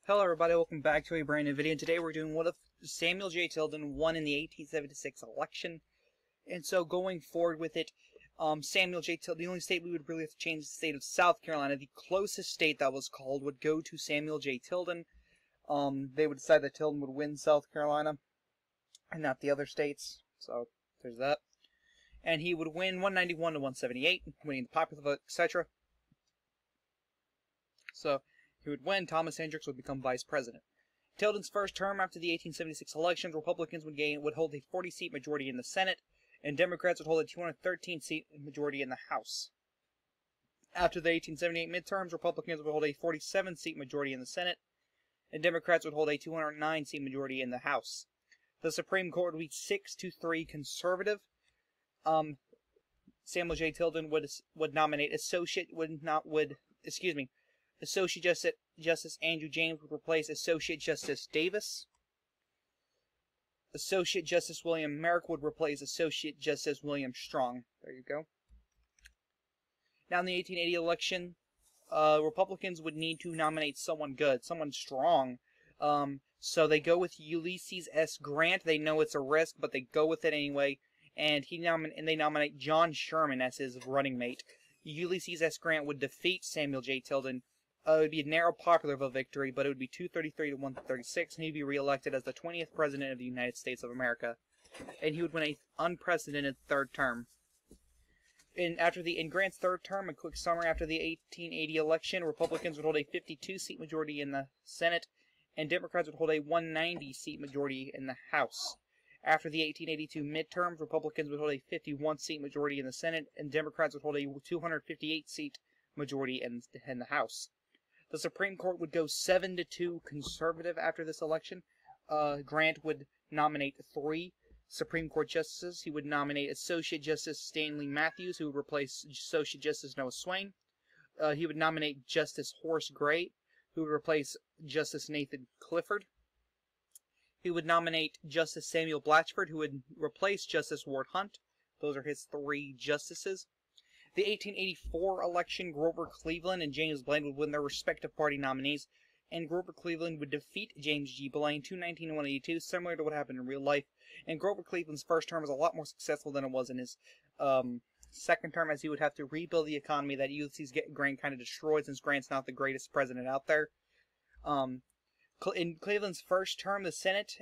Hello everybody, welcome back to a brand new video, and today we're doing what if Samuel J. Tilden won in the 1876 election. And so going forward with it, Samuel J. Tilden, the only state we would really have to change is the state of South Carolina. The closest state that was called would go to Samuel J. Tilden. They would decide that Tilden would win South Carolina, and not the other states, so there's that. And he would win 191 to 178, winning the popular vote, etc. So he would win. Thomas Hendricks would become vice president. Tilden's first term after the 1876 elections, Republicans would hold a 40-seat majority in the Senate, and Democrats would hold a 213-seat majority in the House. After the 1878 midterms, Republicans would hold a 47-seat majority in the Senate, and Democrats would hold a 209-seat majority in the House. The Supreme Court would be 6-3 conservative. Samuel J. Tilden would nominate Associate Justice Andrew James would replace Associate Justice Davis. Associate Justice William Merrick would replace Associate Justice William Strong. There you go. Now in the 1880 election, Republicans would need to nominate someone good, someone strong. So they go with Ulysses S. Grant. They know it's a risk, but they go with it anyway. And they nominate John Sherman as his running mate. Ulysses S. Grant would defeat Samuel J. Tilden. It would be a narrow popular vote victory, but it would be 233 to 136, and he'd be reelected as the 20th President of the United States of America. And he would win an unprecedented third term. In Grant's third term, a quick summary, after the 1880 election, Republicans would hold a 52-seat majority in the Senate, and Democrats would hold a 190-seat majority in the House. After the 1882 midterms, Republicans would hold a 51-seat majority in the Senate, and Democrats would hold a 258-seat majority in the House. The Supreme Court would go 7-2 conservative after this election. Grant would nominate 3 Supreme Court justices. He would nominate Associate Justice Stanley Matthews, who would replace Associate Justice Noah Swain. He would nominate Justice Horace Gray, who would replace Justice Nathan Clifford. He would nominate Justice Samuel Blatchford, who would replace Justice Ward Hunt. Those are his 3 justices. The 1884 election, Grover Cleveland and James Blaine would win their respective party nominees, and Grover Cleveland would defeat James G. Blaine 219 to 182, similar to what happened in real life. And Grover Cleveland's first term was a lot more successful than it was in his second term, as he would have to rebuild the economy that Ulysses Grant kind of destroyed, since Grant's not the greatest president out there. In Cleveland's first term, the Senate,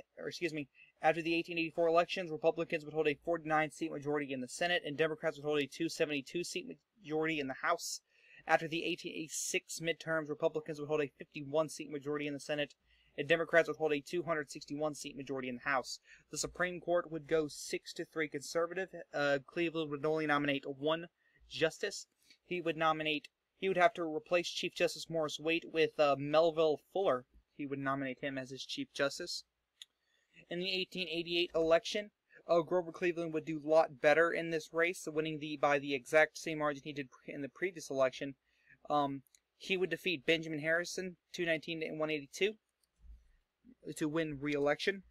after the 1884 elections, Republicans would hold a 49-seat majority in the Senate, and Democrats would hold a 272-seat majority in the House. After the 1886 midterms, Republicans would hold a 51-seat majority in the Senate, and Democrats would hold a 261-seat majority in the House. The Supreme Court would go 6-3 conservative. Cleveland would only nominate 1 justice. He would have to replace Chief Justice Morris Waite with Melville Fuller. He would nominate him as his Chief Justice. In the 1888 election, Grover Cleveland would do a lot better in this race, winning by the exact same margin he did in the previous election. He would defeat Benjamin Harrison 219 to 182 to win re-election.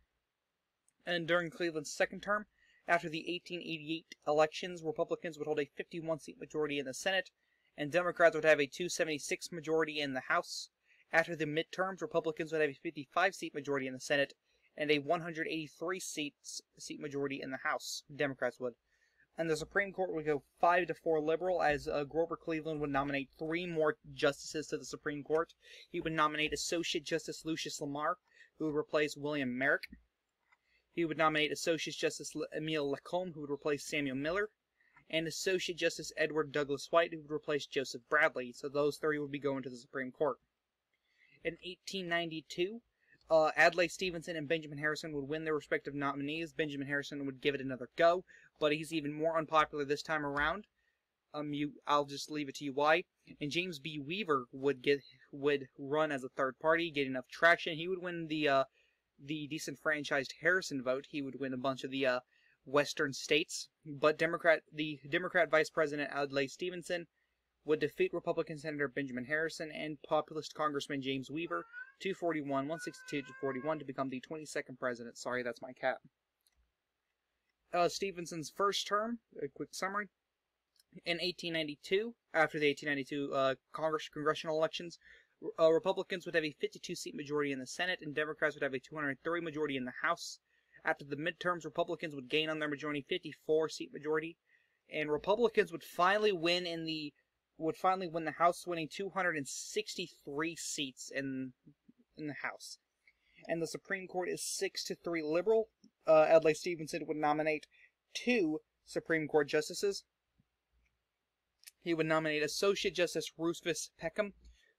And during Cleveland's second term, after the 1888 elections, Republicans would hold a 51-seat majority in the Senate, and Democrats would have a 276 majority in the House. After the midterms, Republicans would have a 55-seat majority in the Senate and a 183-seat majority in the House. Democrats would. And the Supreme Court would go 5-4 liberal, as Grover Cleveland would nominate 3 more justices to the Supreme Court. He would nominate Associate Justice Lucius Lamar, who would replace William Merrick. He would nominate Associate Justice Emile Lacombe, who would replace Samuel Miller, and Associate Justice Edward Douglas White, who would replace Joseph Bradley. So those 3 would be going to the Supreme Court. In 1892, Adlai Stevenson and Benjamin Harrison would win their respective nominees. Benjamin Harrison would give it another go, but he's even more unpopular this time around. I'll just leave it to you why. And James B. Weaver would run as a third party, get enough traction. He would win the disenfranchised Harrison vote. He would win a bunch of the western states. But the Democrat Vice President Adlai Stevenson would defeat Republican Senator Benjamin Harrison and populist Congressman James Weaver 162 to 41 to become the 22nd president. Sorry, that's my cat. Stevenson's first term, a quick summary. In 1892, after the 1892 congressional elections, Republicans would have a 52-seat majority in the Senate, and Democrats would have a 230 majority in the House. After the midterms, Republicans would gain on their majority 54-seat majority, and Republicans would finally win the House, winning 263 seats in the House. And the Supreme Court is 6-3 liberal. Adlai Stevenson would nominate 2 Supreme Court justices. He would nominate Associate Justice Rufus Peckham,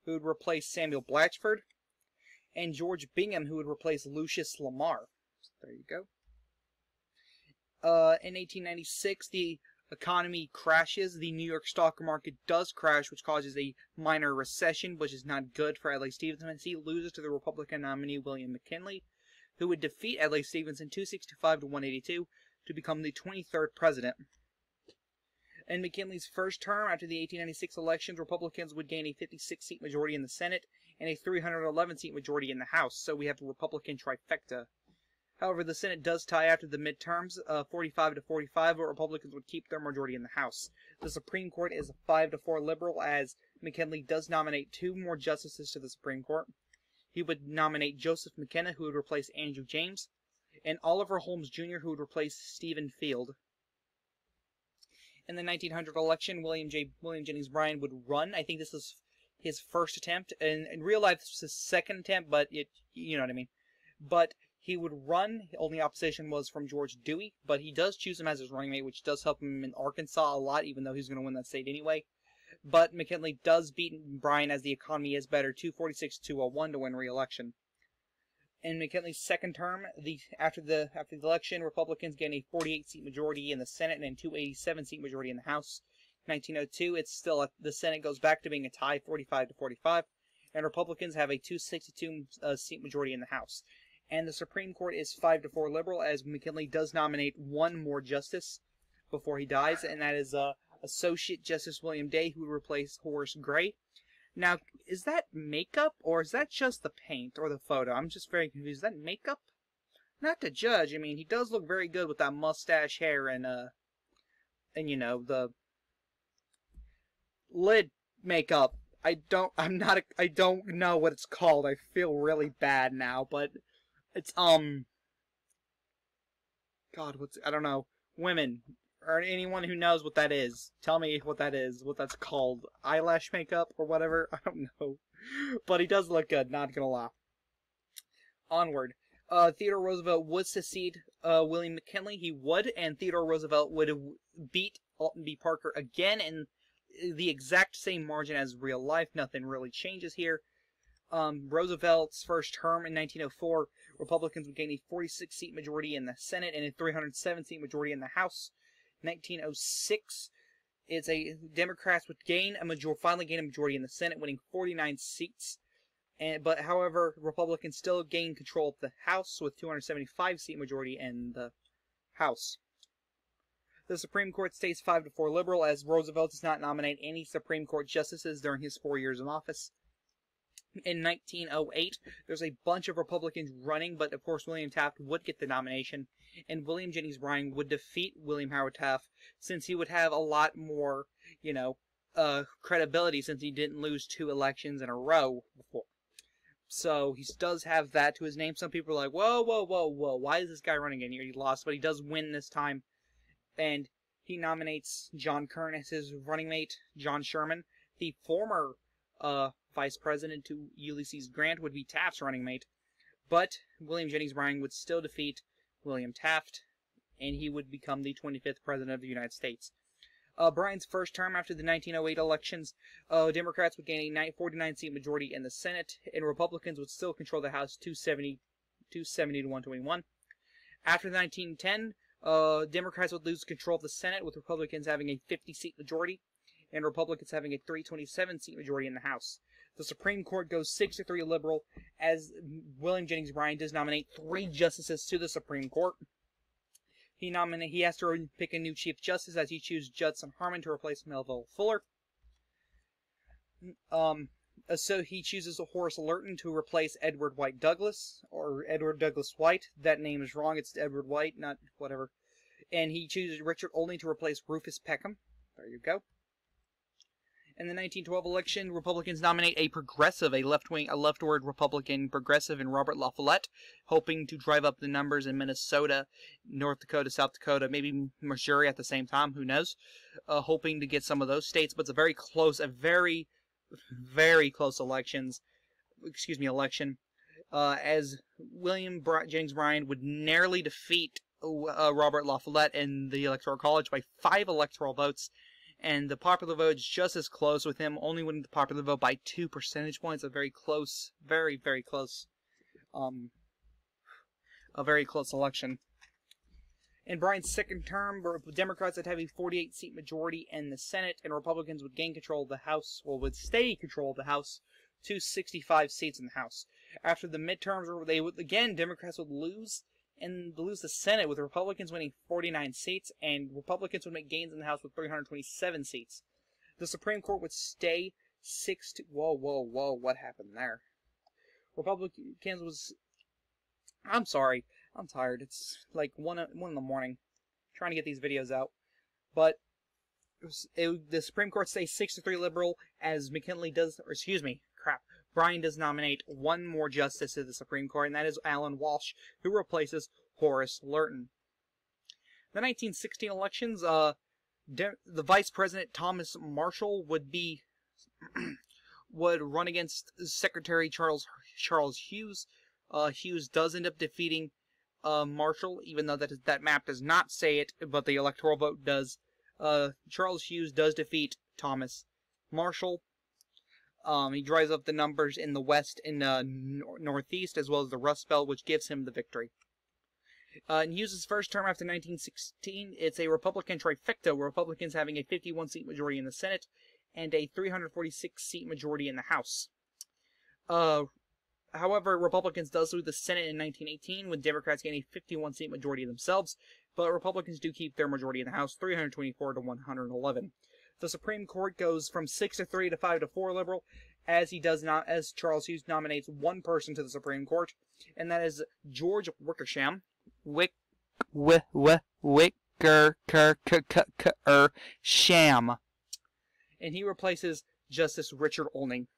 who would replace Samuel Blatchford, and George Bingham, who would replace Lucius Lamar. So there you go. In 1896, the economy crashes. The New York stock market does crash, which causes a minor recession, which is not good for Adlai Stevenson. He loses to the Republican nominee William McKinley, who would defeat Adlai Stevenson 265 to 182 to become the 23rd president. In McKinley's first term, after the 1896 elections, Republicans would gain a 56-seat majority in the Senate and a 311-seat majority in the House, so we have a Republican trifecta. However, the Senate does tie after the midterms, 45 to 45, but Republicans would keep their majority in the House. The Supreme Court is 5-4 liberal, as McKinley does nominate 2 more justices to the Supreme Court. He would nominate Joseph McKenna, who would replace Andrew James, and Oliver Holmes Jr., who would replace Stephen Field. In the 1900 election, William Jennings Bryan would run. I think this is his first attempt. And in real life, this was his second attempt, but you know what I mean. But he would run. The only opposition was from George Dewey, but he does choose him as his running mate, which does help him in Arkansas a lot, even though he's going to win that state anyway. But McKinley does beat Bryan, as the economy is better, 246 to 201 to win re-election. In McKinley's second term, after the election, Republicans gained a 48-seat majority in the Senate and a 287-seat majority in the House. In 1902, it's still the Senate goes back to being a tie, 45 to 45, and Republicans have a 262-seat majority in the House. And the Supreme Court is 5-4 liberal, as McKinley does nominate 1 more justice before he dies, and that is Associate Justice William Day, who would replace Horace Gray. Now, is that makeup, or is that just the paint or the photo? I'm just very confused. Is that makeup? Not to judge. I mean, he does look very good with that mustache hair and you know, the lid makeup. I don't know what it's called. I feel really bad now, but it's, God, I don't know. Women, or anyone who knows what that is, tell me what that is, what that's called. Eyelash makeup or whatever? I don't know. But he does look good, not gonna lie. Onward. Theodore Roosevelt would succeed William McKinley. He would, and Theodore Roosevelt would beat Alton B. Parker again in the exact same margin as real life. Nothing really changes here. Roosevelt's first term in 1904, Republicans would gain a 46-seat majority in the Senate and a 307-seat majority in the House. 1906, Democrats would finally gain a majority in the Senate, winning 49 seats. But however, Republicans still gain control of the House with 275-seat majority in the House. The Supreme Court stays 5-4 liberal, as Roosevelt does not nominate any Supreme Court justices during his 4 years in office. In 1908, there's a bunch of Republicans running, but of course William Taft would get the nomination, and William Jennings Bryan would defeat William Howard Taft, since he would have a lot more, credibility, since he didn't lose 2 elections in a row before. So he does have that to his name. Some people are like, whoa, why is this guy running again? He already lost, but he does win this time. And he nominates John Kern as his running mate. John Sherman, the former vice president to Ulysses Grant, would be Taft's running mate. But William Jennings Bryan would still defeat William Taft, and he would become the 25th president of the United States. Bryan's first term after the 1908 elections, Democrats would gain a 49-seat majority in the Senate, and Republicans would still control the House 270 to 121. After 1910, Democrats would lose control of the Senate, with Republicans having a 50-seat majority, and Republicans having a 327-seat majority in the House. The Supreme Court goes 6-3 liberal, as William Jennings Bryan does nominate 3 justices to the Supreme Court. He has to pick a new Chief Justice, as he chooses Judson Harmon to replace Melville Fuller. So he chooses Horace Lurton to replace Edward White Douglas, or Edward Douglas White. That name is wrong. It's Edward White, not whatever. And he chooses Richard Olney to replace Rufus Peckham. There you go. In the 1912 election, Republicans nominate a progressive, a leftward Republican progressive in Robert La Follette, hoping to drive up the numbers in Minnesota, North Dakota, South Dakota, maybe Missouri at the same time, who knows, hoping to get some of those states, but it's a very, very close election, as William Jennings Bryan would narrowly defeat Robert La Follette in the Electoral College by 5 electoral votes, and the popular vote is just as close, with him only winning the popular vote by 2 percentage points. A very close, very, very close, a very close election. In Bryan's second term, Democrats would have a 48-seat majority in the Senate, and Republicans would gain control of the House, would stay in control of the House, to 65 seats in the House. After the midterms, Democrats would lose the Senate, with Republicans winning 49 seats, and Republicans would make gains in the House with 327 seats. The Supreme Court would stay whoa, what happened there? I'm sorry, I'm tired. It's like 1 in the morning, trying to get these videos out. But the Supreme Court stays 6-3 liberal, as Bryan does nominate one more justice to the Supreme Court, and that is Alan Walsh, who replaces Horace Lurton. The 1916 elections, the Vice President Thomas Marshall would run against Secretary Charles Hughes. Hughes does end up defeating Marshall, even though that map does not say it, but the electoral vote does. Charles Hughes does defeat Thomas Marshall. He drives up the numbers in the west and northeast, as well as the Rust Belt, which gives him the victory. In Hughes' first term after 1916, it's a Republican trifecta, with Republicans having a 51-seat majority in the Senate and a 346-seat majority in the House. However, Republicans does lose the Senate in 1918, with Democrats getting a 51-seat majority themselves, but Republicans do keep their majority in the House, 324 to 111. The Supreme Court goes from 6-3 to 5-4 liberal, as Charles Hughes nominates one person to the Supreme Court, and that is George Wickersham. Wickersham. And he replaces Justice Richard Olney.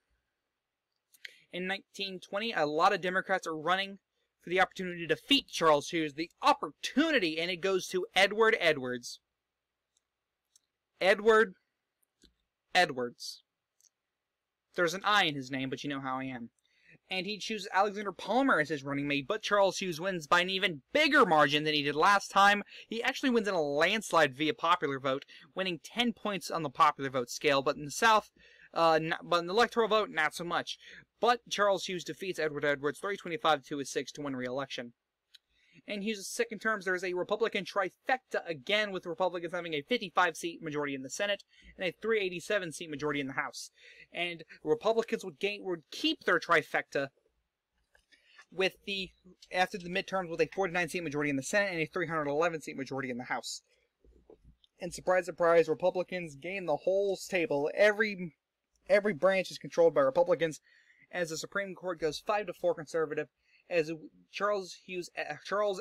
In 1920, a lot of Democrats are running for the opportunity to defeat Charles Hughes. The opportunity, and it goes to Edward Edwards. Edward Edwards. There's an I in his name, but you know how I am. And he chooses Alexander Palmer as his running mate, but Charles Hughes wins by an even bigger margin than he did last time. He actually wins in a landslide via popular vote, winning 10 points on the popular vote scale, but in the South, but in the electoral vote, not so much. But Charles Hughes defeats Edward Edwards 325-6 to win re-election. In Hughes' second terms, there is a Republican trifecta again, with Republicans having a 55-seat majority in the Senate and a 387-seat majority in the House. And Republicans would keep their trifecta after the midterms with a 49-seat majority in the Senate and a 311-seat majority in the House. And surprise, surprise, Republicans gain the whole table. Every branch is controlled by Republicans, as the Supreme Court goes 5-4 conservative, as Charles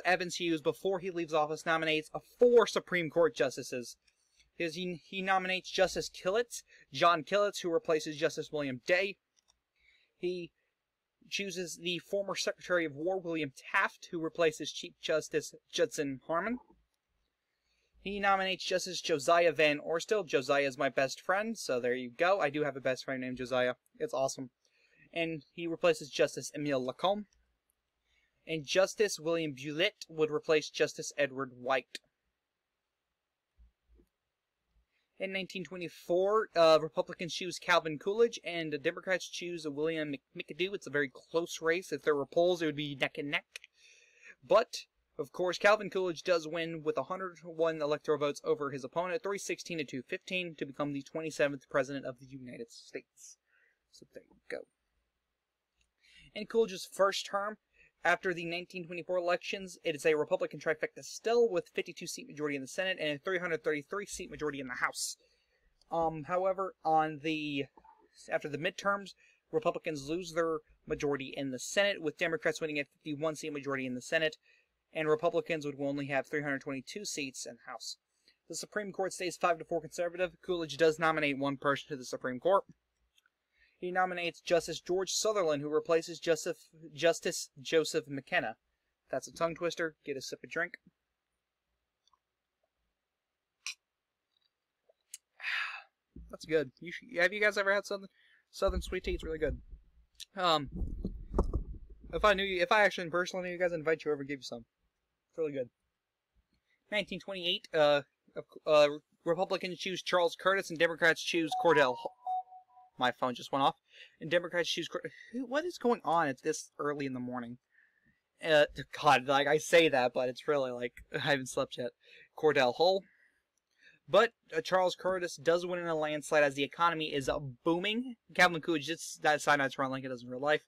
Evans Hughes, before he leaves office, nominates 4 Supreme Court justices. He nominates Justice John Killitz, who replaces Justice William Day. He chooses the former Secretary of War, William Taft, who replaces Chief Justice Judson Harmon. He nominates Justice Josiah Van Orstil. Josiah is my best friend, so there you go. I do have a best friend named Josiah. It's awesome. And he replaces Justice Emile Lacombe. And Justice William Bullitt would replace Justice Edward White. In 1924, Republicans choose Calvin Coolidge, and the Democrats choose William McAdoo. It's a very close race. If there were polls, it would be neck and neck. But, of course, Calvin Coolidge does win with 101 electoral votes over his opponent, 316 to 215, to become the 27th President of the United States. So there you go. In Coolidge's first term, after the 1924 elections, it is a Republican trifecta still, with 52-seat majority in the Senate and a 333-seat majority in the House. However, after the midterms, Republicans lose their majority in the Senate, with Democrats winning a 51-seat majority in the Senate, and Republicans would only have 322 seats in the House. The Supreme Court stays 5-4 conservative. Coolidge does nominate one person to the Supreme Court. He nominates Justice George Sutherland, who replaces Justice Joseph McKenna. That's a tongue twister. Get a sip of drink. That's good. Have you guys ever had Southern sweet tea? It's really good. If I actually personally knew you guys, I'd invite you over and give you some. It's really good. 1928, Republicans choose Charles Curtis and Democrats choose Cordell. My phone just went off. And Democrats choose... What is going on at this early in the morning? God, like, I say that, but it's really like, I haven't slept yet. Cordell Hull. But Charles Curtis does win in a landslide as the economy is booming. Calvin Coolidge just decided to run like it does in real life.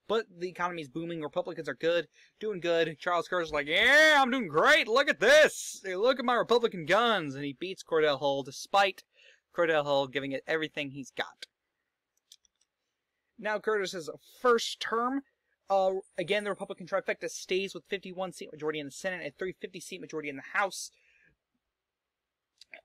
But the economy is booming. Republicans are good, doing good. Charles Curtis is like, yeah, I'm doing great. Look at this. Hey, look at my Republican guns. And he beats Cordell Hull despite Cordell Hull giving it everything he's got. Now Curtis's first term. Again, the Republican trifecta stays with 51-seat majority in the Senate and 350-seat majority in the House.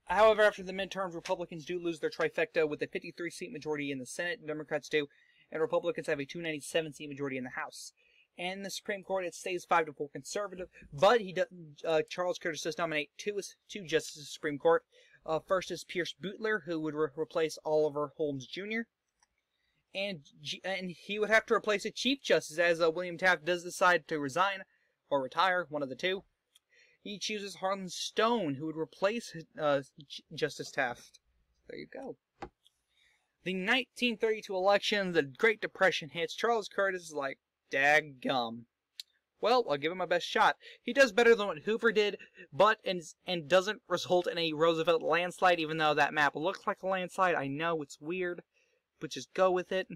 However, after the midterms, Republicans do lose their trifecta with a 53-seat majority in the Senate. Democrats do. And Republicans have a 297-seat majority in the House. And in the Supreme Court, it stays 5-4 conservative, but Charles Curtis does nominate two justices of the Supreme Court. First is Pierce Butler, who would replace Oliver Holmes Jr., and he would have to replace a Chief Justice, as William Taft does decide to resign or retire, one of the two. He chooses Harlan Stone, who would replace Justice Taft. There you go. The 1932 election, the Great Depression hits. Charles Curtis is like, daggum. Well, I'll give him my best shot. He does better than what Hoover did, but and doesn't result in a Roosevelt landslide, even though that map looks like a landslide. I know, it's weird, but just go with it.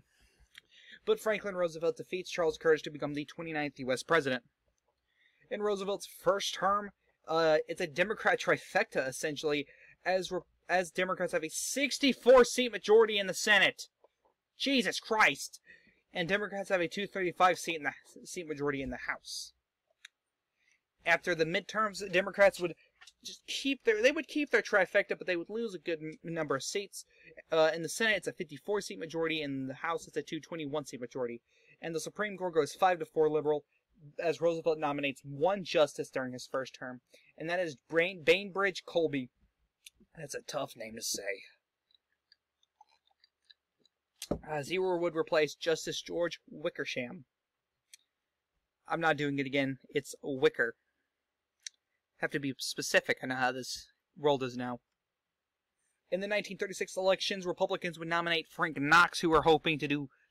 But Franklin Roosevelt defeats Charles Curtis to become the 29th U.S. president. In Roosevelt's first term, it's a Democrat trifecta, essentially, as Democrats have a 64-seat majority in the Senate. Jesus Christ! And Democrats have a 235-seat majority in the House. After the midterms, Democrats would just keep their trifecta, but they would lose a good number of seats. In the Senate, it's a 54-seat majority. In the House, it's a 221-seat majority. And the Supreme Court goes 5-4 liberal, as Roosevelt nominates one justice during his first term, and that is Bainbridge Colby. That's a tough name to say. Zero would replace Justice George Wickersham. I'm not doing it again. It's Wicker. Have to be specific. I know how this world is now. In the 1936 elections, Republicans would nominate Frank Knox, who were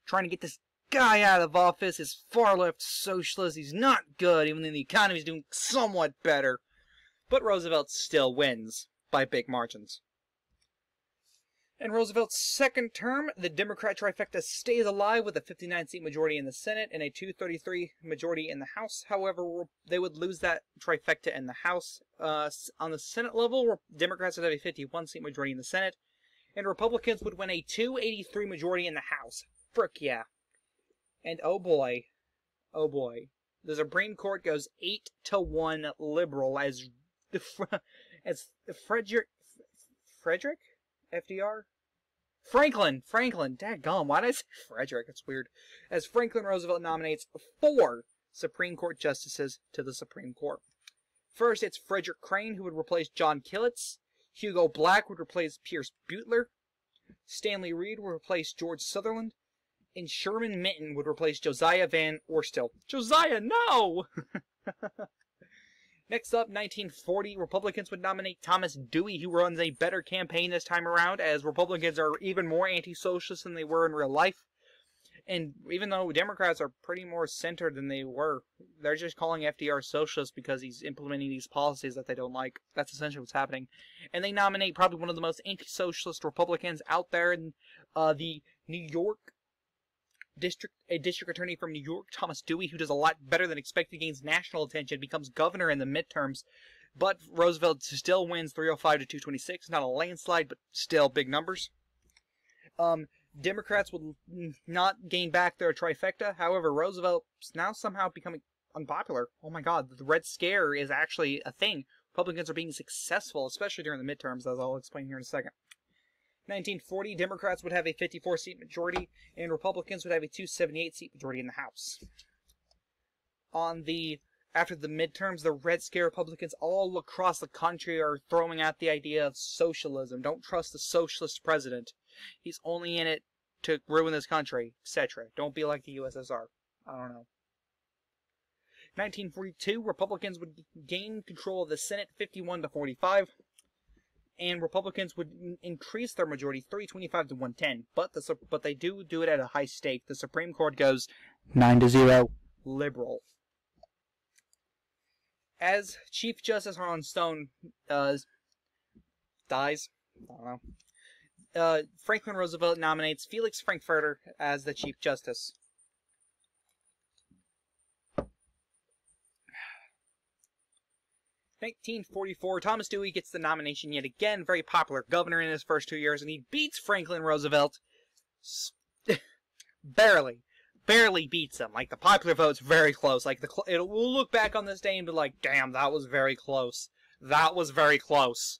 trying to get this guy out of office. His far-left socialist. He's not good, even though the economy's doing somewhat better. But Roosevelt still wins by big margins. In Roosevelt's second term, the Democrat trifecta stays alive with a 59-seat majority in the Senate and a 233 majority in the House. However, they would lose that trifecta in the House. On the Senate level, Democrats would have a 51-seat majority in the Senate, and Republicans would win a 283 majority in the House. Frick yeah. And oh boy, the Supreme Court goes 8-1 liberal as Frederick FDR? Franklin, daggone, why did I say Frederick? It's weird. As Franklin Roosevelt nominates 4 Supreme Court justices to the Supreme Court. First, it's Frederick Crane, who would replace John Killitz. Hugo Black would replace Pierce Butler. Stanley Reed would replace George Sutherland. And Sherman Minton would replace Josiah Van Orstil. Josiah, no! Next up, 1940, Republicans would nominate Thomas Dewey, who runs a better campaign this time around, as Republicans are even more anti-socialist than they were in real life. And even though Democrats are pretty more centered than they were, they're just calling FDR socialist because he's implementing these policies that they don't like. That's essentially what's happening. And they nominate probably one of the most anti-socialist Republicans out there in the New York a district attorney from New York, Thomas Dewey, who does a lot better than expected, gains national attention, becomes governor in the midterms. But Roosevelt still wins 305 to 226. Not a landslide, but still big numbers. Democrats would not gain back their trifecta. However, Roosevelt's now somehow becoming unpopular. Oh my god, the Red Scare is actually a thing. Republicans are being successful, especially during the midterms, as I'll explain here in a second. 1940, Democrats would have a 54-seat majority, and Republicans would have a 278-seat majority in the House. After the midterms, the Red Scare Republicans all across the country are throwing out the idea of socialism. Don't trust the socialist president. He's only in it to ruin this country, etc. Don't be like the USSR. I don't know. 1942, Republicans would gain control of the Senate 51-45, and Republicans would increase their majority 325 to 110. But they do it at a high stake. The Supreme Court goes 9-0 liberal. As Chief Justice Harlan Stone dies, I don't know, Franklin Roosevelt nominates Felix Frankfurter as the Chief Justice. 1944, Thomas Dewey gets the nomination yet again. Very popular governor in his first 2 years, and he beats Franklin Roosevelt. Barely beats him. Like, the popular vote's very close. Like, we'll look back on this day and be like, damn, that was very close. That was very close.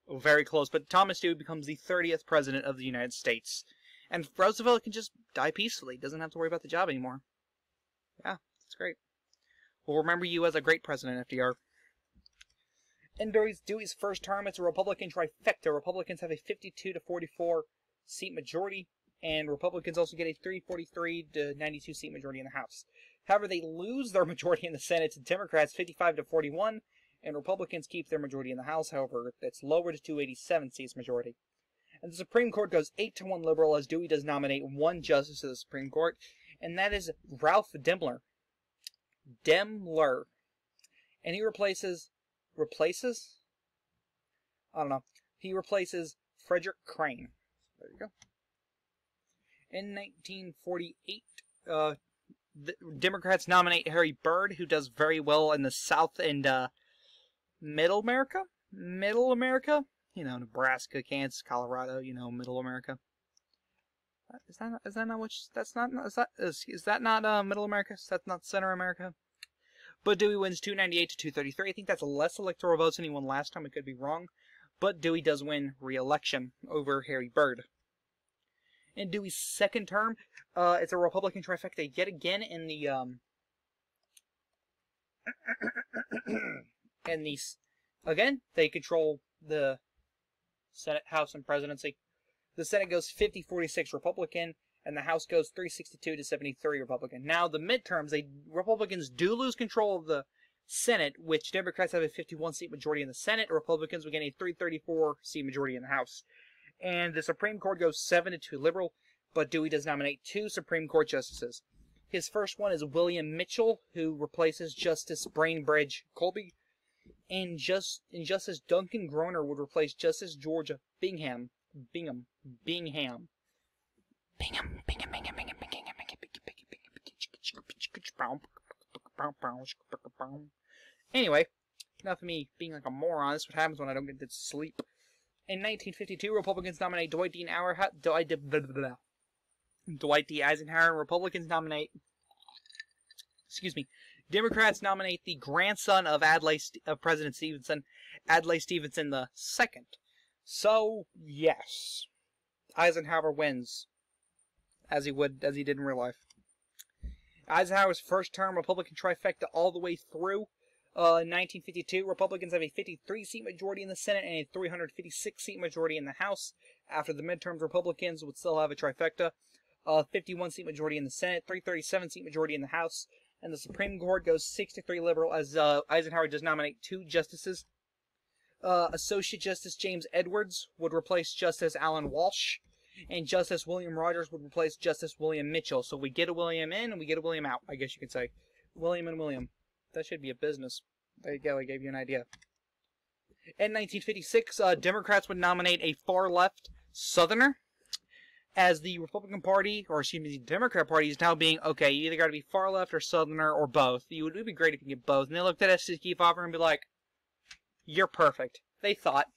Very close. But Thomas Dewey becomes the 30th president of the United States. And Roosevelt can just die peacefully. Doesn't have to worry about the job anymore. Yeah, it's great. We'll remember you as a great president, FDR. In Dewey's first term, it's a Republican trifecta. Republicans have a 52-44 seat majority, and Republicans also get a 343 to 92 seat majority in the House. However, they lose their majority in the Senate to Democrats 55-41, and Republicans keep their majority in the House. However, it's lowered to 287 seats majority. And the Supreme Court goes 8-1 liberal, as Dewey does nominate one justice to the Supreme Court, and that is Ralph Demmler. And he replaces? I don't know. He replaces Frederick Crane. There you go. In 1948, the Democrats nominate Harry Byrd, who does very well in the South and Middle America? You know, Nebraska, Kansas, Colorado, you know, Middle America. Is that not what is that not Middle America? Is that not Center America? But Dewey wins 298 to 233. I think that's less electoral votes than he won last time. I could be wrong. But Dewey does win re-election over Harry Byrd. In Dewey's second term, it's a Republican trifecta yet again in the again, they control the Senate, House, and presidency. The Senate goes 50-46 Republican, and the House goes 362 to 73 Republican. Now, the midterms, Republicans do lose control of the Senate, which Democrats have a 51-seat majority in the Senate. Republicans will gain a 334-seat majority in the House. And the Supreme Court goes 7-2 liberal, but Dewey does nominate 2 Supreme Court justices. His first one is William Mitchell, who replaces Justice Brainbridge Colby, and Justice Duncan Groner would replace Justice Georgia Bingham. Anyway, enough of me being like a moron. This is what happens when I don't get to sleep. In 1952, Republicans nominate Dwight D. Eisenhower, and Republicans nominate... Democrats nominate the grandson of President Stevenson, Adlai Stevenson II. So, yes, Eisenhower wins, as he did in real life. Eisenhower's first term, Republican trifecta all the way through. In 1952, Republicans have a 53-seat majority in the Senate and a 356-seat majority in the House. After the midterms, Republicans would still have a trifecta, 51-seat majority in the Senate, 337-seat majority in the House, and the Supreme Court goes 6-3 liberal, as Eisenhower does nominate 2 justices. Associate Justice James Edwards would replace Justice Alan Walsh, and Justice William Rogers would replace Justice William Mitchell. So we get a William in and we get a William out, I guess you could say. William and William. That should be a business. There you go, I gave you an idea. In 1956, Democrats would nominate a far-left Southerner, as the Republican Party, or excuse me, the Democrat Party is now being, okay, you either got to be far-left or Southerner or both. It would be great if you could get both. And they looked at S. Kefauver and be like, you're perfect. They thought.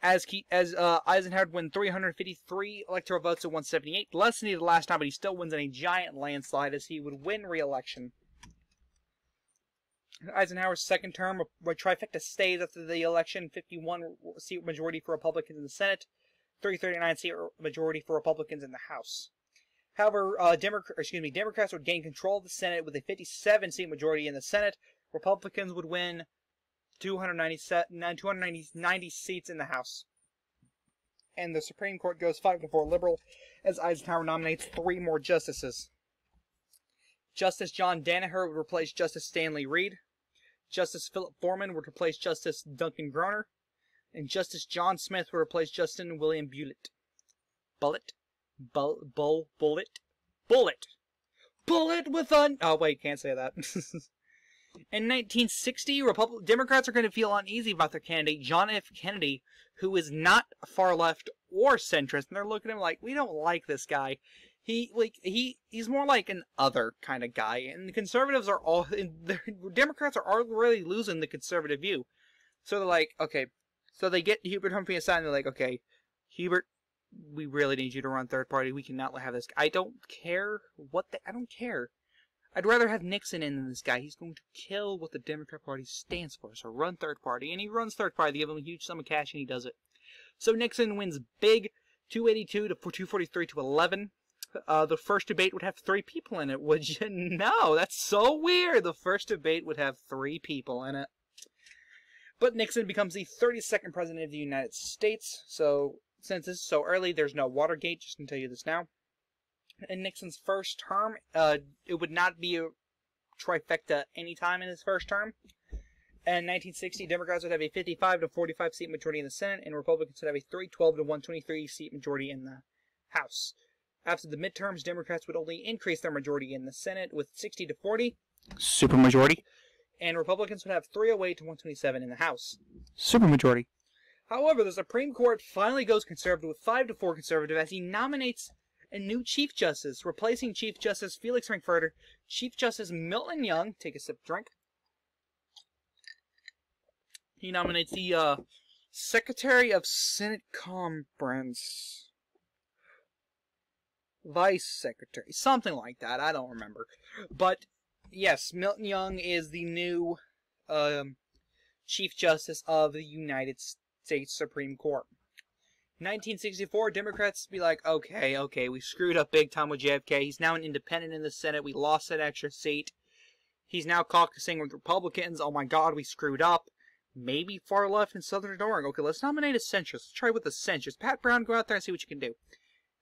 As Eisenhower won 353 electoral votes to 178, less than he did last time, but he still wins in a giant landslide as he would win re-election. Eisenhower's second term, where Trifecta stays after the election, 51-seat majority for Republicans in the Senate, 339-seat majority for Republicans in the House. However, Democrats would gain control of the Senate with a 57-seat majority in the Senate. Republicans would win 290 seats in the House. And the Supreme Court goes 5-4 liberal, as Eisenhower nominates 3 more justices. Justice John Danaher would replace Justice Stanley Reed. Justice Philip Foreman would replace Justice Duncan Groner. And Justice John Smith would replace Justice William Bullitt. Bullet with a... Oh, wait, can't say that. In 1960, Democrats are going to feel uneasy about their candidate, John F. Kennedy, who is not far left or centrist, and they're looking at him like, we don't like this guy. He's more like an other kind of guy, and the conservatives are all, Democrats are already losing the conservative view. So they're like, okay, so they get Hubert Humphrey aside, and they're like, okay, Hubert, we really need you to run third party. We cannot have this. I don't care I don't care. I'd rather have Nixon in than this guy. He's going to kill what the Democrat Party stands for. So run third party. And he runs third party. They give him a huge sum of cash and he does it. So Nixon wins big, 282 to 243 to 11. The first debate would have 3 people in it. Would you know? That's so weird. The first debate would have 3 people in it. But Nixon becomes the 32nd president of the United States. So since this is so early, there's no Watergate. Just going to tell you this now. In Nixon's first term, it would not be a trifecta any time in his first term. In 1960, Democrats would have a 55 to 45 seat majority in the Senate, and Republicans would have a 312 to 123 seat majority in the House. After the midterms, Democrats would only increase their majority in the Senate with 60 to 40, supermajority, and Republicans would have 308 to 127 in the House, supermajority. However, the Supreme Court finally goes conservative with 5-4 conservative as he nominates a new Chief Justice, replacing Chief Justice Felix Frankfurter, Chief Justice Milton Young, take a sip of drink. He nominates the Secretary of Senate Conference, Vice Secretary, something like that, I don't remember. But, yes, Milton Young is the new Chief Justice of the United States Supreme Court. 1964, Democrats be like, okay, we screwed up big time with JFK. He's now an independent in the Senate. We lost that extra seat. He's now caucusing with Republicans. Oh my God, we screwed up. Maybe far left and Southern Oregon. Okay, let's nominate a centrist. Let's try with the centrist. Pat Brown, go out there and see what you can do.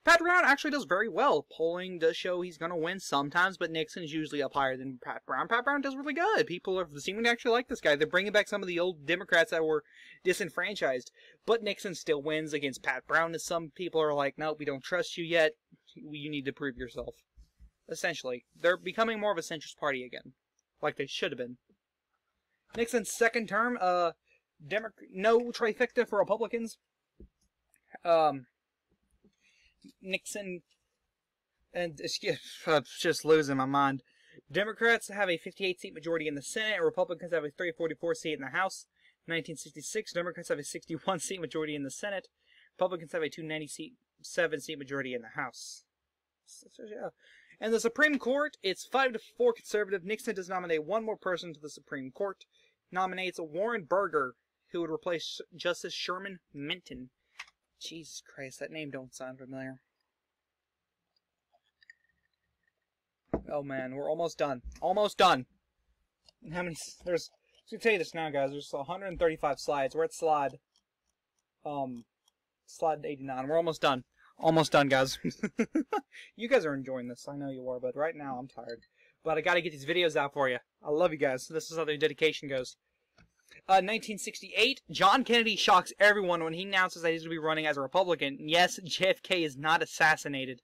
Pat Brown actually does very well. Polling does show he's going to win sometimes, but Nixon's usually up higher than Pat Brown. Pat Brown does really good. People are seeming to actually like this guy. They're bringing back some of the old Democrats that were disenfranchised. But Nixon still wins against Pat Brown, as some people are like, nope, we don't trust you yet. You need to prove yourself. Essentially. They're becoming more of a centrist party again. Like they should have been. Nixon's second term, no trifecta for Republicans. Nixon, and I'm just losing my mind. Democrats have a 58-seat majority in the Senate, and Republicans have a 344 seat in the House. 1966, Democrats have a 61-seat majority in the Senate. Republicans have a 297-seat majority in the House. And the Supreme Court, it's 5-4 conservative. Nixon does nominate 1 more person to the Supreme Court. Nominates Warren Burger, who would replace Justice Sherman Minton. Jesus Christ, that name don't sound familiar. Oh man, we're almost done. Almost done. How many? There's. Let's tell you this now, guys. There's 135 slides. We're at slide 89. We're almost done. Almost done, guys. You guys are enjoying this. I know you are, but right now I'm tired. But I gotta get these videos out for you. I love you guys. This is how the dedication goes. 1968, John Kennedy shocks everyone when he announces that he's going to be running as a Republican. Yes, JFK is not assassinated.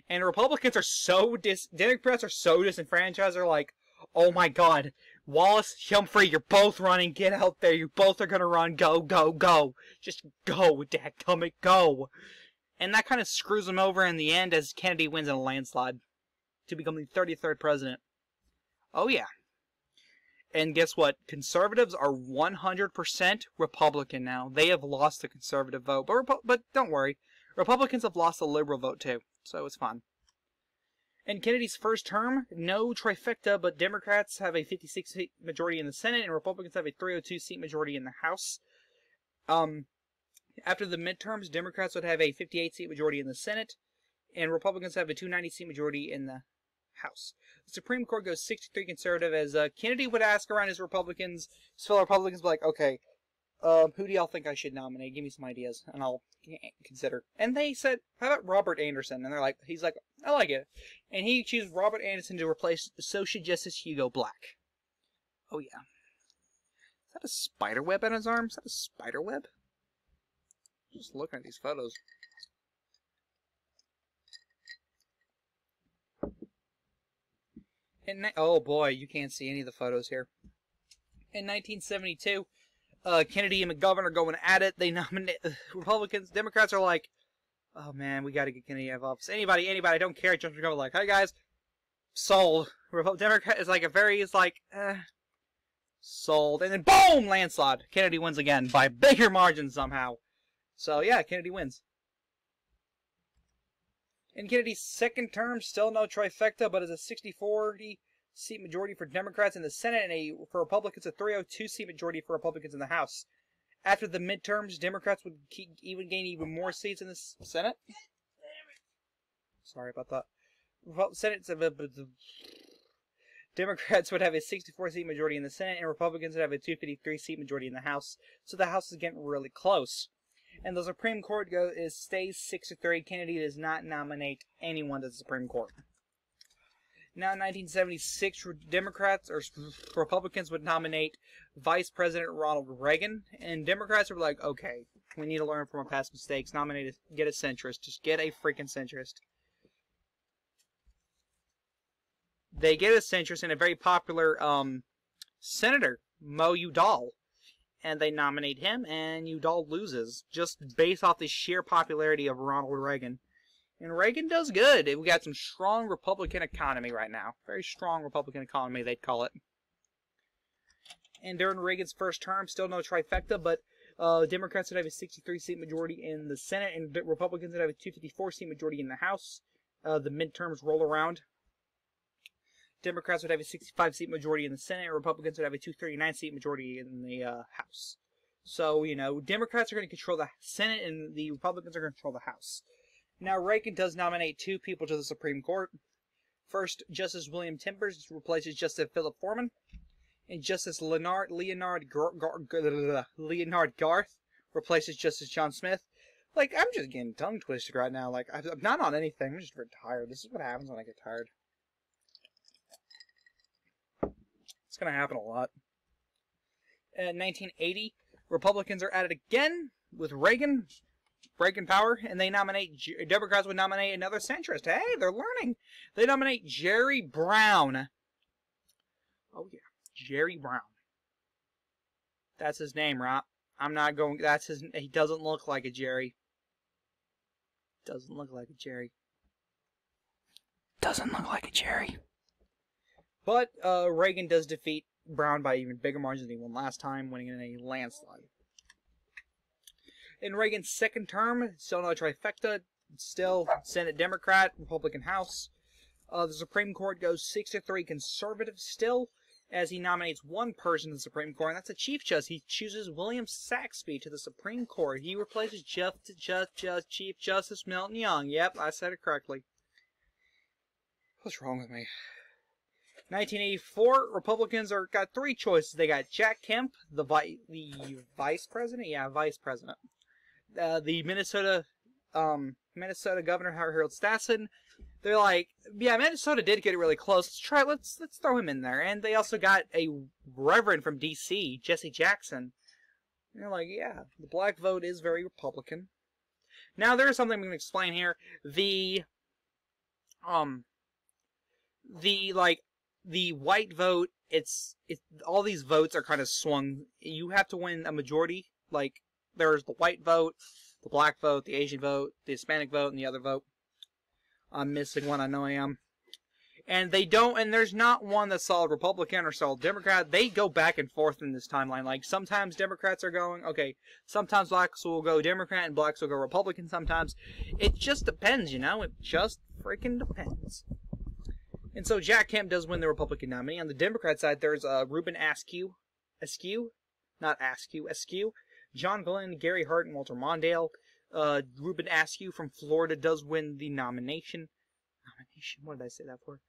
And Republicans are so Democrats are so disenfranchised. They're like, oh my God, Wallace, Humphrey, you're both running. Get out there. You both are going to run. Go, go, go. Just go, dadgummit, go. And that kind of screws him over in the end as Kennedy wins in a landslide to become the 33rd president. Oh yeah. And guess what? Conservatives are 100% Republican now. They have lost the conservative vote. But don't worry. Republicans have lost the liberal vote too. So it's fine. In Kennedy's first term, no trifecta, but Democrats have a 56-seat majority in the Senate, and Republicans have a 302-seat majority in the House. After the midterms, Democrats would have a 58-seat majority in the Senate, and Republicans have a 290-seat majority in the House. The Supreme Court goes 63 conservative, as Kennedy would ask around his fellow Republicans, like, okay, who do y'all think I should nominate? Give me some ideas, and I'll consider. And they said, how about Robert Anderson? And he's like, I like it. And he chooses Robert Anderson to replace Associate Justice Hugo Black. Oh yeah. Is that a spider web on his arm? Is that a spider web? Just looking at these photos. Oh boy, you can't see any of the photos here. In 1972, Kennedy and McGovern are going at it. They nominate Republicans. Democrats are like, oh man, we got to get Kennedy out of office. Anybody, I don't care. Just go like, hey guys, sold. Democrat is like sold. And then boom, landslide. Kennedy wins again by bigger margin somehow. So yeah, Kennedy wins. In Kennedy's second term, still no trifecta, but is a 60-40-seat majority for Democrats in the Senate, and for Republicans, a 302-seat majority for Republicans in the House. After the midterms, Democrats would gain even more seats in the Senate. Sorry about that. Democrats would have a 64-seat majority in the Senate, and Republicans would have a 253-seat majority in the House. So the House is getting really close. And the Supreme Court stays 6-3. Kennedy does not nominate anyone to the Supreme Court. Now, in 1976, Republicans would nominate Vice President Ronald Reagan, and Democrats were like, okay, we need to learn from our past mistakes. Get a centrist. Just get a freaking centrist. They get a centrist and a very popular senator, Mo Udall. And they nominate him, and Udall loses, just based off the sheer popularity of Ronald Reagan. And Reagan does good. We got some strong Republican economy right now. Very strong Republican economy, they'd call it. And during Reagan's first term, still no trifecta, but Democrats would have a 63-seat majority in the Senate, and Republicans would have a 254-seat majority in the House. The midterms roll around. Democrats would have a 65-seat majority in the Senate, and Republicans would have a 239-seat majority in the House. So, you know, Democrats are going to control the Senate, and the Republicans are going to control the House. Now, Reagan does nominate two people to the Supreme Court. First, Justice William Timbers replaces Justice Philip Foreman, and Justice Leonard Garth replaces Justice John Smith. Like, I'm just getting tongue-twisted right now. Like, I'm not on anything. I'm just very tired. This is what happens when I get tired. It's going to happen a lot. In 1980, Republicans are at it again with Reagan power, and Democrats would nominate another centrist. Hey, they're learning. They nominate Jerry Brown. Oh yeah, Jerry Brown. That's his name, right? I'm not going, he doesn't look like a Jerry. Doesn't look like a Jerry. Doesn't look like a Jerry. But Reagan does defeat Brown by even bigger margins than he won last time, winning in a landslide. In Reagan's second term, still no trifecta, still Senate Democrat, Republican House. The Supreme Court goes 6-3 conservative still, as he nominates one person to the Supreme Court, and that's a Chief Justice. He chooses William Saxby to the Supreme Court. He replaces Chief Justice Milton Young. Yep, I said it correctly. What's wrong with me? 1984, Republicans got three choices. They got Jack Kemp, the vice president. Yeah, vice president. The Minnesota governor Harold Stassen. They're like, yeah, Minnesota did get it really close. Let's throw him in there. And they also got a reverend from D.C., Jesse Jackson. And they're like, yeah, the black vote is very Republican. Now there is something I'm going to explain here. The white vote, all these votes are kind of swung. You have to win a majority. Like, there's the white vote, the black vote, the Asian vote, the Hispanic vote, and the other vote. I'm missing one, I know I am. And there's not one that's solid Republican or solid Democrat. They go back and forth in this timeline. Like, sometimes Democrats are going, okay, sometimes blacks will go Democrat and blacks will go Republican sometimes. It just depends, you know? It just freaking depends. And so Jack Kemp does win the Republican nominee. On the Democrat side, there's Reuben Askew, John Glenn, Gary Hart, and Walter Mondale. Reuben Askew from Florida does win the nomination. What did I say that for?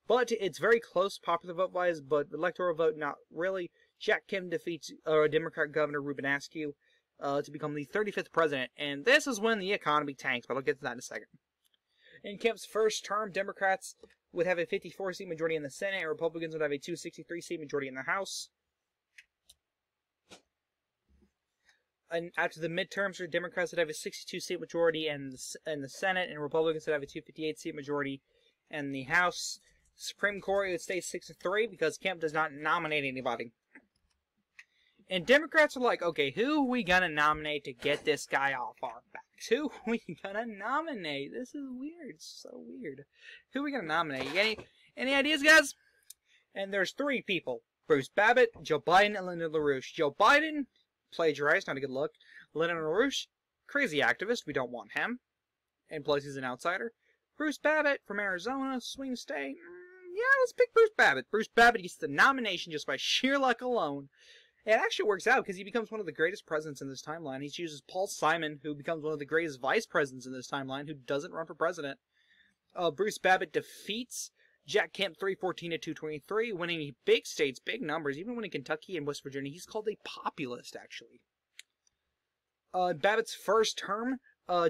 But it's very close, popular vote-wise, but electoral vote, not really. Jack Kemp defeats Democrat Governor Reuben Askew to become the 35th president. And this is when the economy tanks, but I'll get to that in a second. In Kemp's first term, Democrats would have a 54-seat majority in the Senate, and Republicans would have a 263-seat majority in the House. And after the midterms, Democrats would have a 62-seat majority in the Senate, and Republicans would have a 258-seat majority in the House. Supreme Court would stay 6-3 because Kemp does not nominate anybody. And Democrats are like, okay, who are we gonna nominate to get this guy off our backs? Who are we gonna nominate? This is weird, so weird. Who are we gonna nominate? Any ideas, guys? And there's 3 people: Bruce Babbitt, Joe Biden, and Lyndon LaRouche. Joe Biden, plagiarized, not a good look. Lyndon LaRouche, crazy activist, we don't want him. And plus he's an outsider. Bruce Babbitt from Arizona, swing state. Yeah, let's pick Bruce Babbitt. Bruce Babbitt gets the nomination just by sheer luck alone. It actually works out because he becomes one of the greatest presidents in this timeline. He chooses Paul Simon, who becomes one of the greatest vice presidents in this timeline, who doesn't run for president. Bruce Babbitt defeats Jack Kemp 314-223, winning big states, big numbers, even winning Kentucky and West Virginia. He's called a populist, actually. Babbitt's first term,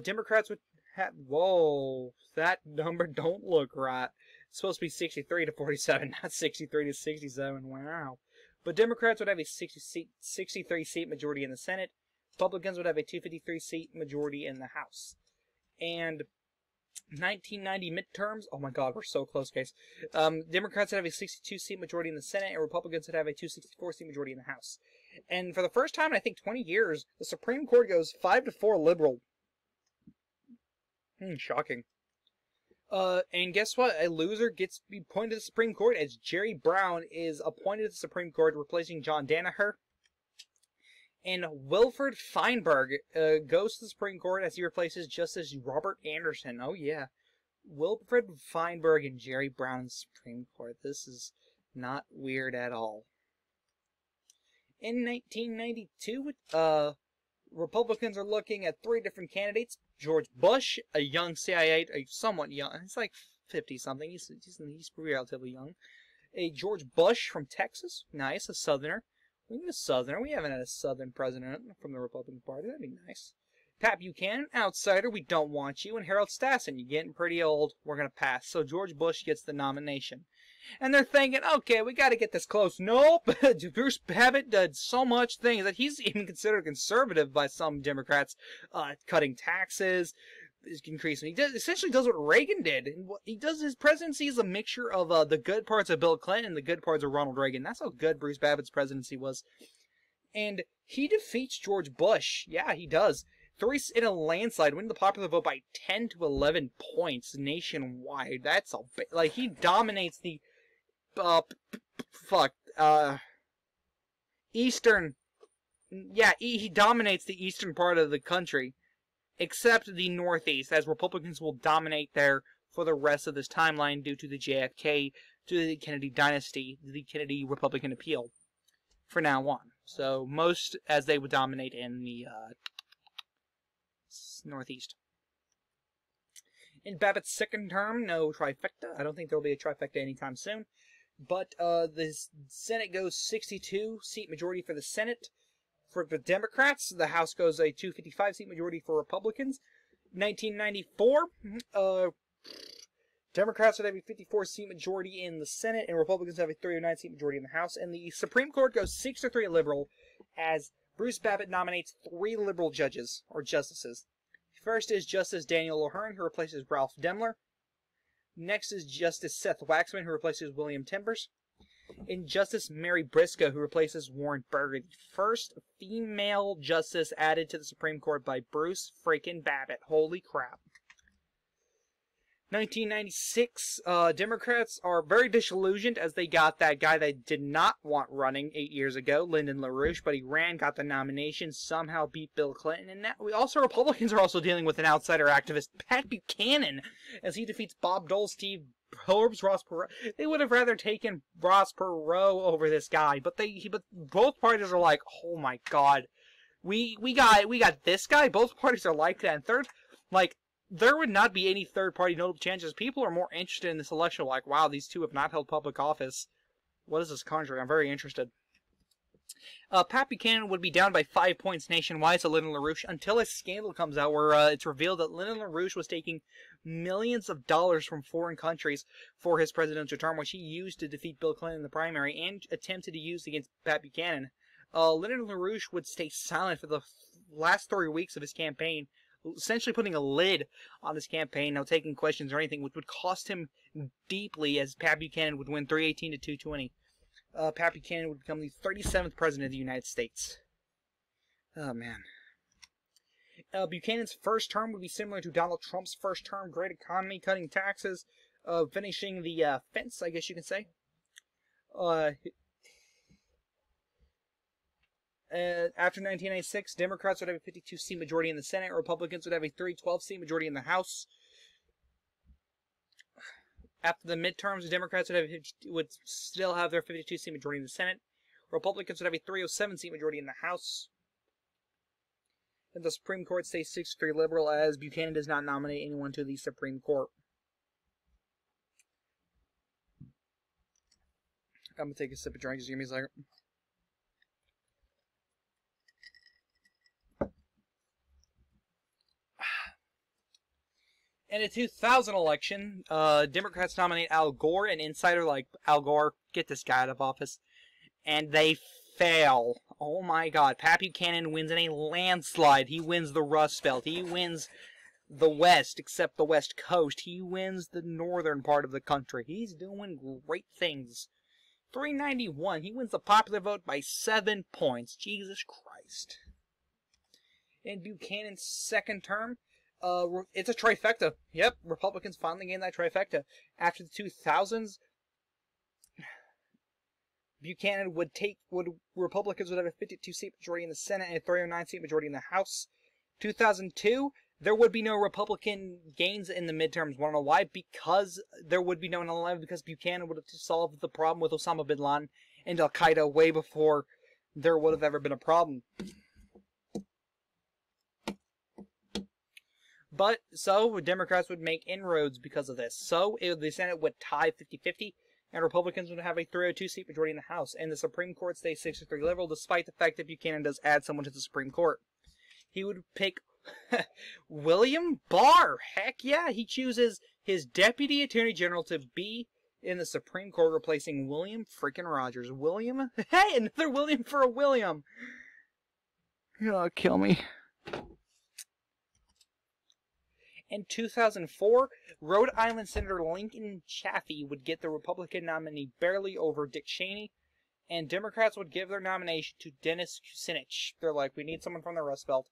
Democrats would have... Whoa, that number don't look right. It's supposed to be 63-47, not 63-67. Wow. But Democrats would have a 63-seat majority in the Senate. Republicans would have a 253-seat majority in the House. And 1990 midterms. Oh my God, we're so close, guys. Democrats would have a 62-seat majority in the Senate, and Republicans would have a 264-seat majority in the House. And for the first time in, I think, 20 years, the Supreme Court goes 5-4 liberal. Shocking. And guess what? A loser gets appointed to the Supreme Court as Jerry Brown is appointed to the Supreme Court, replacing John Danaher. And Wilfred Feinberg goes to the Supreme Court as he replaces Justice Robert Anderson. Oh, yeah. Wilfred Feinberg and Jerry Brown in the Supreme Court. This is not weird at all. In 1992, Republicans are looking at 3 different candidates. George Bush, a young CIA, a somewhat young, he's like 50-something, he's relatively young. A George Bush from Texas, nice, a Southerner. We need a Southerner, we haven't had a Southern president from the Republican Party, that'd be nice. Pat Buchanan, outsider, we don't want you. And Harold Stassen, you're getting pretty old, we're gonna pass. So George Bush gets the nomination. And they're thinking, okay, we gotta get this close. Nope! Bruce Babbitt did so much things that he's even considered conservative by some Democrats. Cutting taxes, increasing. He essentially does what Reagan did. And he does, his presidency is a mixture of the good parts of Bill Clinton and the good parts of Ronald Reagan. That's how good Bruce Babbitt's presidency was. And he defeats George Bush. Yeah, he does. In a landslide, winning the popular vote by 10 to 11 points nationwide. That's a he dominates the eastern. Yeah, he dominates the eastern part of the country, except the northeast, as Republicans will dominate there for the rest of this timeline due to the JFK, to the Kennedy dynasty, the Kennedy Republican appeal, for now on. So most as they would dominate in the northeast. In Babbitt's second term, no trifecta. I don't think there'll be a trifecta anytime soon. But the Senate goes 62-seat majority for the Senate for the Democrats. The House goes a 255-seat majority for Republicans. 1994, Democrats would have a 54-seat majority in the Senate, and Republicans have a 39-seat majority in the House. And the Supreme Court goes 6-3 liberal, as Bruce Babbitt nominates 3 liberal judges, or justices. First is Justice Daniel O'Hearn, who replaces Ralph Demler. Next is Justice Seth Waxman, who replaces William Timbers. And Justice Mary Briscoe, who replaces Warren Burger, the first female justice added to the Supreme Court by Bruce freaking Babbitt. Holy crap. 1996, Democrats are very disillusioned as they got that guy they did not want running 8 years ago, Lyndon LaRouche, but he ran, got the nomination, somehow beat Bill Clinton, and now Republicans are also dealing with an outsider activist, Pat Buchanan, as he defeats Bob Dole, Steve Forbes, Ross Perot. They would have rather taken Ross Perot over this guy, but both parties are like, oh my god, we got this guy. Both parties are like that. And third, like, there would not be any third party notable changes. People are more interested in this election. Like, wow, these two have not held public office. What is this conjuring? I'm very interested. Pat Buchanan would be down by 5 points nationwide to Lyndon LaRouche until a scandal comes out where it's revealed that Lyndon LaRouche was taking millions of dollars from foreign countries for his presidential term, which he used to defeat Bill Clinton in the primary and attempted to use against Pat Buchanan. Lyndon LaRouche would stay silent for the last 3 weeks of his campaign, essentially putting a lid on his campaign, no taking questions or anything, which would cost him deeply, as Pat Buchanan would win 318 to 220. Pat Buchanan would become the 37th president of the United States. Oh, man. Buchanan's first term would be similar to Donald Trump's first term. Great economy, cutting taxes, finishing the fence, I guess you can say. After 1996, Democrats would have a 52-seat majority in the Senate. Republicans would have a 312-seat majority in the House. After the midterms, the Democrats would still have their 52-seat majority in the Senate. Republicans would have a 307-seat majority in the House. And the Supreme Court stays 6-3 liberal, as Buchanan does not nominate anyone to the Supreme Court. I'm going to take a sip of drink. Just give me a second. In the 2000 election, Democrats nominate Al Gore, an insider like Al Gore, get this guy out of office, and they fail. Oh my god, Pat Buchanan wins in a landslide. He wins the Rust Belt. He wins the West, except the West Coast. He wins the northern part of the country. He's doing great things. 391, he wins the popular vote by 7 points. Jesus Christ. In Buchanan's second term, it's a trifecta. Yep, Republicans finally gained that trifecta. After the 2000s, Republicans would have a 52-seat majority in the Senate and a 309-seat majority in the House. 2002, there would be no Republican gains in the midterms. Want to know why? Because there would be no 9/11, because Buchanan would have solved the problem with Osama bin Laden and Al-Qaeda way before there would have ever been a problem. But, so, Democrats would make inroads because of this. So, the Senate would tie 50-50, and Republicans would have a 302-seat majority in the House. And the Supreme Court stays 6-3 liberal, despite the fact that Buchanan does add someone to the Supreme Court. He would pick William Barr. Heck yeah, he chooses his Deputy Attorney General to be in the Supreme Court, replacing William freaking Rogers. William? Hey, another William for a William! Oh, kill me. In 2004, Rhode Island Senator Lincoln Chafee would get the Republican nominee barely over Dick Cheney, and Democrats would give their nomination to Dennis Kucinich. They're like, we need someone from the Rust Belt.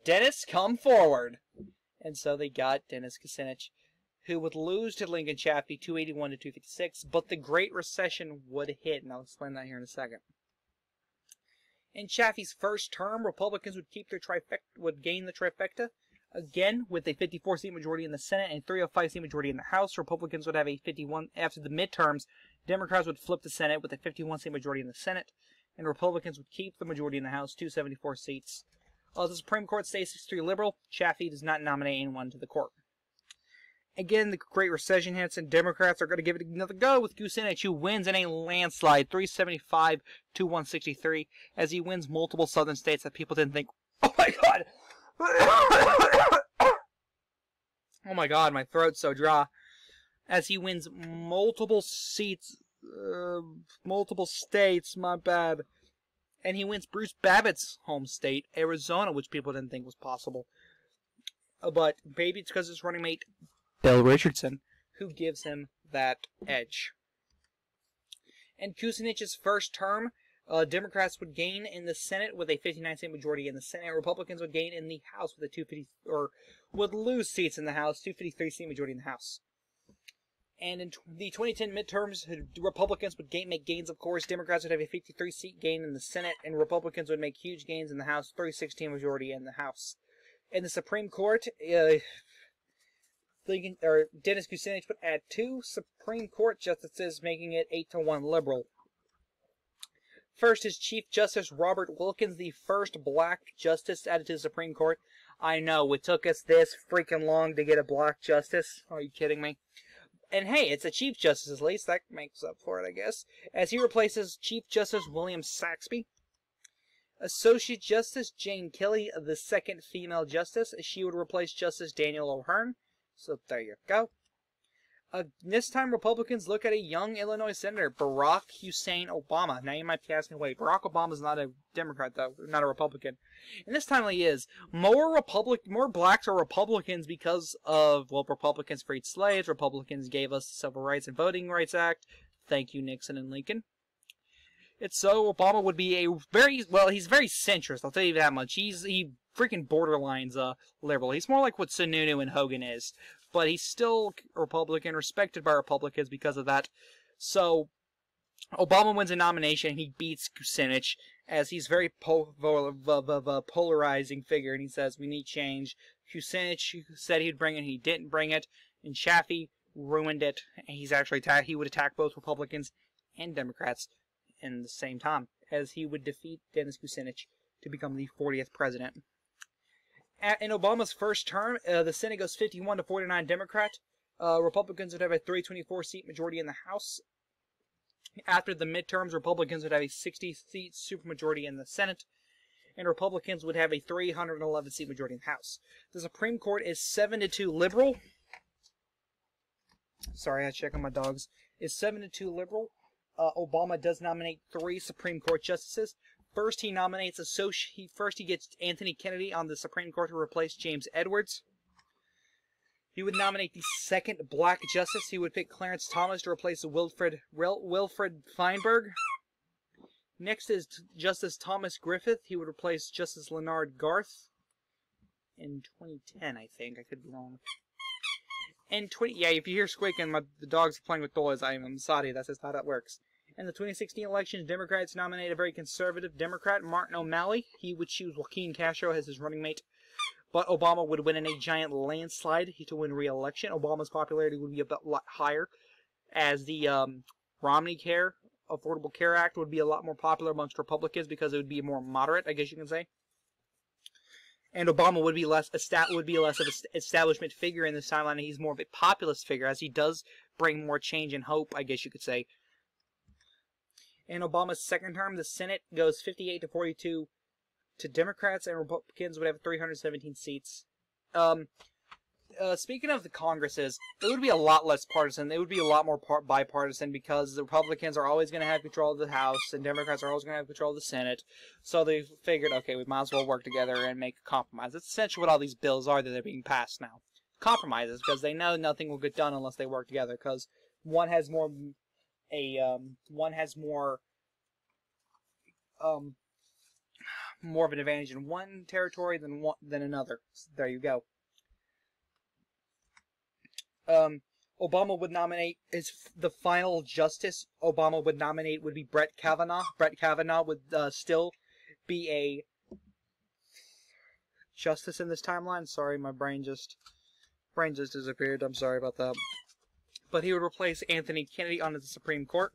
Dennis, come forward! And so they got Dennis Kucinich, who would lose to Lincoln Chafee 281 to 256, but the Great Recession would hit, and I'll explain that here in a second. In Chafee's first term, Republicans would gain the trifecta. Again, with a 54-seat majority in the Senate and a 305-seat majority in the House, Republicans would have a 51. After the midterms, Democrats would flip the Senate with a 51-seat majority in the Senate, and Republicans would keep the majority in the House, 274 seats. The Supreme Court stays 6-3 liberal. Chafee does not nominate anyone to the court. Again, the Great Recession hits, and Democrats are going to give it another go with Kucinich, who wins in a landslide, 375 to 163, as he wins multiple southern states that people didn't think, oh my god! Oh my god, my throat's so dry. As he wins multiple seats, multiple states, my bad. And he wins Bruce Babbitt's home state, Arizona, which people didn't think was possible. But maybe it's because his running mate, Bill Richardson, who gives him that edge. In Kucinich's first term, Democrats would gain in the Senate with a 59-seat majority in the Senate. Republicans would gain in the House with a 250, or would lose seats in the House, 253-seat majority in the House. And in the 2010 midterms, Republicans would make gains, of course. Democrats would have a 53-seat gain in the Senate, and Republicans would make huge gains in the House, 316 majority in the House. In the Supreme Court, Dennis Kucinich would add 2 Supreme Court justices, making it 8-1 liberal. First is Chief Justice Robert Wilkins, the first black justice added to the Supreme Court. I know, it took us this freaking long to get a black justice. Are you kidding me? And hey, it's a Chief Justice at least. That makes up for it, I guess. As he replaces Chief Justice William Saxby. Associate Justice Jane Kelly, the second female justice. She would replace Justice Daniel O'Hearn. So there you go. This time, Republicans look at a young Illinois Senator, Barack Hussein Obama. Now, you might be asking, wait, Barack Obama's not a Democrat, though, not a Republican. And this time he is. More blacks are Republicans because of, well, Republicans freed slaves, Republicans gave us the Civil Rights and Voting Rights Act. Thank you, Nixon and Lincoln. It's so Obama would be he's very centrist, I'll tell you that much. He freaking borderlines liberal. He's more like what Sununu and Hogan is. But he's still Republican, respected by Republicans because of that. So, Obama wins a nomination, he beats Kucinich, as he's very polarizing figure, and he says, we need change. Kucinich said he'd bring it, he didn't bring it, and Chaffee ruined it. He's actually he would attack both Republicans and Democrats in the same time, as he would defeat Dennis Kucinich to become the 40th president. In Obama's first term, the Senate goes 51-49 Democrat. Republicans would have a 324-seat majority in the House. After the midterms, Republicans would have a 60-seat supermajority in the Senate. And Republicans would have a 311-seat majority in the House. The Supreme Court is 7-2 liberal. Sorry, I had to check on my dogs. Is 7-2 liberal. Obama does nominate 3 Supreme Court justices. First, he nominates he gets Anthony Kennedy on the Supreme Court to replace James Edwards. He would nominate the second black justice. He would pick Clarence Thomas to replace Wilfred Feinberg. Next is Justice Thomas Griffith. He would replace Justice Leonard Garth. In 2010, I think. I could be wrong. Yeah, if you hear squeaking, the dog's playing with toys. I'm sorry, that's just how that works. In the 2016 elections, Democrats nominated a very conservative Democrat, Martin O'Malley. He would choose Joaquin Castro as his running mate. But Obama would win in a giant landslide to win re-election. Obama's popularity would be a lot higher, as the Romney Affordable Care Act would be a lot more popular amongst Republicans because it would be more moderate, I guess you can say. And Obama would be less of an establishment figure in this timeline, and he's more of a populist figure, as he does bring more change and hope, I guess you could say. In Obama's second term, the Senate goes 58-42 to Democrats, and Republicans would have 317 seats. Speaking of the Congresses, it would be a lot less partisan. It would be a lot more bipartisan, because the Republicans are always going to have control of the House, and Democrats are always going to have control of the Senate. So they figured, okay, we might as well work together and make a compromise. That's essentially what all these bills are that are being passed now. Compromises, because they know nothing will get done unless they work together, because one has more of an advantage in one territory than another. So there you go. Obama would nominate the final justice. Obama would nominate would be Brett Kavanaugh. Brett Kavanaugh would still be a justice in this timeline. Sorry, my brain just disappeared. I'm sorry about that. But he would replace Anthony Kennedy on the Supreme Court.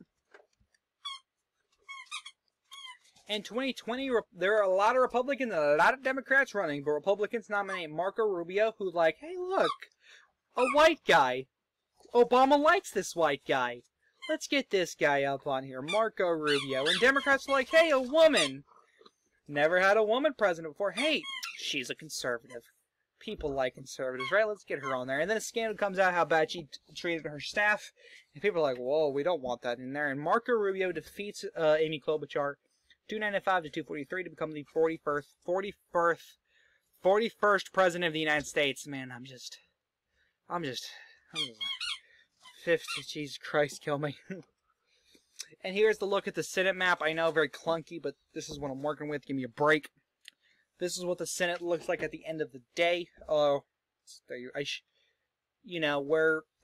In 2020, there are a lot of Republicans and a lot of Democrats running, but Republicans nominate Marco Rubio, who's like, hey, look, a white guy. Obama likes this white guy. Let's get this guy up on here, Marco Rubio. And Democrats are like, hey, a woman. Never had a woman president before. Hey, she's a conservative. People like conservatives, right? Let's get her on there. And then a scandal comes out how bad she treated her staff. And people are like, whoa, we don't want that in there. And Marco Rubio defeats Amy Klobuchar 295-243 to become the 41st president of the United States. Man, I'm just 50. Jesus Christ, kill me. And here's the look at the Senate map. I know, very clunky, but this is what I'm working with. Give me a break. This is what the Senate looks like at the end of the day. Where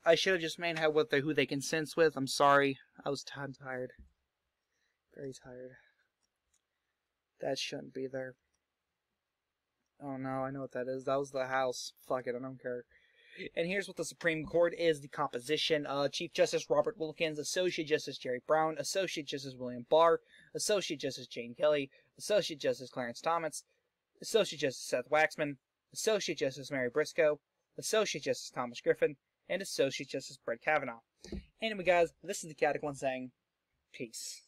I should have just made who they can sense with. I'm sorry. I'm tired. Very tired. That shouldn't be there. Oh no, I know what that is. That was the House. Fuck it, I don't care. And here's what the Supreme Court is, the composition. Chief Justice Robert Wilkins, Associate Justice Jerry Brown, Associate Justice William Barr, Associate Justice Jane Kelly, Associate Justice Clarence Thomas, Associate Justice Seth Waxman, Associate Justice Mary Briscoe, Associate Justice Thomas Griffin, and Associate Justice Brett Kavanaugh. Anyway, guys, this is the Catacomb saying, peace.